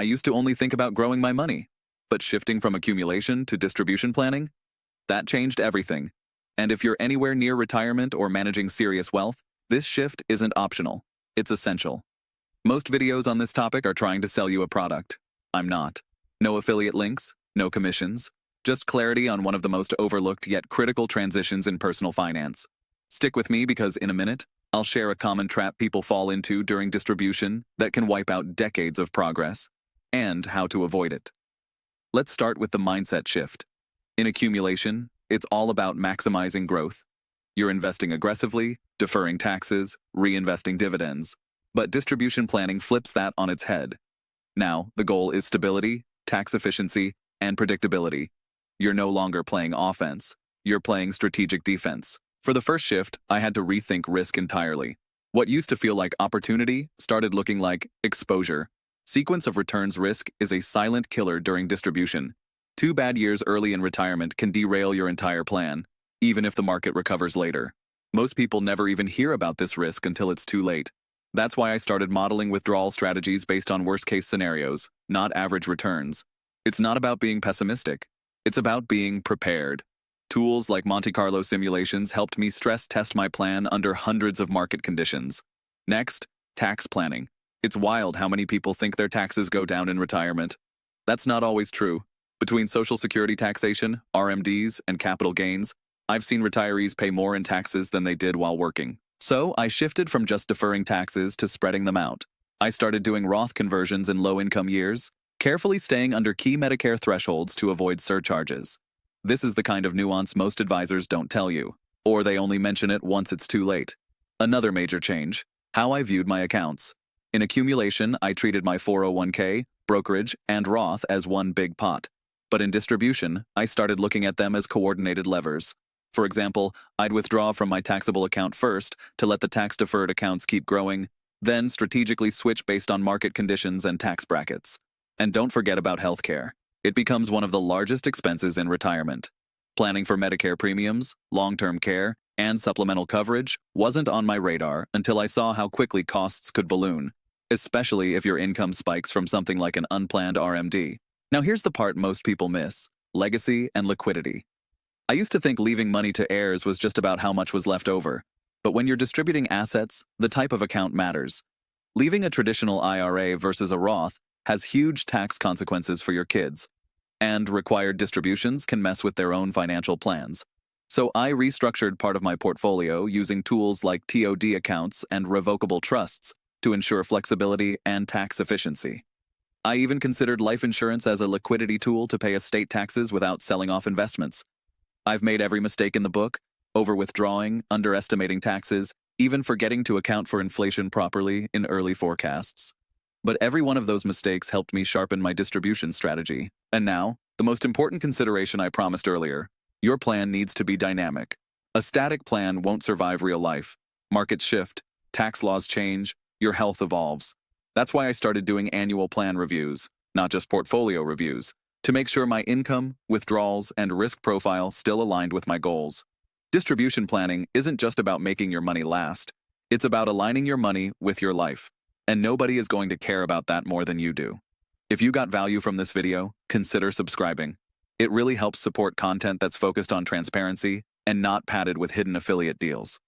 I used to only think about growing my money, but shifting from accumulation to distribution planning, that changed everything. And if you're anywhere near retirement or managing serious wealth, this shift isn't optional. It's essential. Most videos on this topic are trying to sell you a product. I'm not. No affiliate links, no commissions, just clarity on one of the most overlooked yet critical transitions in personal finance. Stick with me because in a minute, I'll share a common trap people fall into during distribution that can wipe out decades of progress, and how to avoid it. Let's start with the mindset shift. In accumulation, it's all about maximizing growth. You're investing aggressively, deferring taxes, reinvesting dividends. But distribution planning flips that on its head. Now, the goal is stability, tax efficiency, and predictability. You're no longer playing offense. You're playing strategic defense. For the first shift, I had to rethink risk entirely. What used to feel like opportunity started looking like exposure. Sequence of returns risk is a silent killer during distribution. 2 bad years early in retirement can derail your entire plan, even if the market recovers later. Most people never even hear about this risk until it's too late. That's why I started modeling withdrawal strategies based on worst-case scenarios, not average returns. It's not about being pessimistic. It's about being prepared. Tools like Monte Carlo simulations helped me stress test my plan under hundreds of market conditions. Next, tax planning. It's wild how many people think their taxes go down in retirement. That's not always true. Between Social Security taxation, RMDs, and capital gains, I've seen retirees pay more in taxes than they did while working. So I shifted from just deferring taxes to spreading them out. I started doing Roth conversions in low-income years, carefully staying under key Medicare thresholds to avoid surcharges. This is the kind of nuance most advisors don't tell you, or they only mention it once it's too late. Another major change: how I viewed my accounts. In accumulation, I treated my 401k, brokerage, and Roth as one big pot. But in distribution, I started looking at them as coordinated levers. For example, I'd withdraw from my taxable account first to let the tax-deferred accounts keep growing, then strategically switch based on market conditions and tax brackets. And don't forget about healthcare. It becomes one of the largest expenses in retirement. Planning for Medicare premiums, long-term care, and supplemental coverage wasn't on my radar until I saw how quickly costs could balloon, especially if your income spikes from something like an unplanned RMD. Now here's the part most people miss: legacy and liquidity. I used to think leaving money to heirs was just about how much was left over. But when you're distributing assets, the type of account matters. Leaving a traditional IRA versus a Roth has huge tax consequences for your kids, and required distributions can mess with their own financial plans. So I restructured part of my portfolio using tools like TOD accounts and revocable trusts to ensure flexibility and tax efficiency. I even considered life insurance as a liquidity tool to pay estate taxes without selling off investments. I've made every mistake in the book: over-withdrawing, underestimating taxes, even forgetting to account for inflation properly in early forecasts. But every one of those mistakes helped me sharpen my distribution strategy. And now, the most important consideration I promised earlier: your plan needs to be dynamic. A static plan won't survive real life. Markets shift, tax laws change, your health evolves. That's why I started doing annual plan reviews, not just portfolio reviews, to make sure my income, withdrawals, and risk profile still aligned with my goals. Distribution planning isn't just about making your money last. It's about aligning your money with your life. And nobody is going to care about that more than you do. If you got value from this video, consider subscribing. It really helps support content that's focused on transparency and not padded with hidden affiliate deals.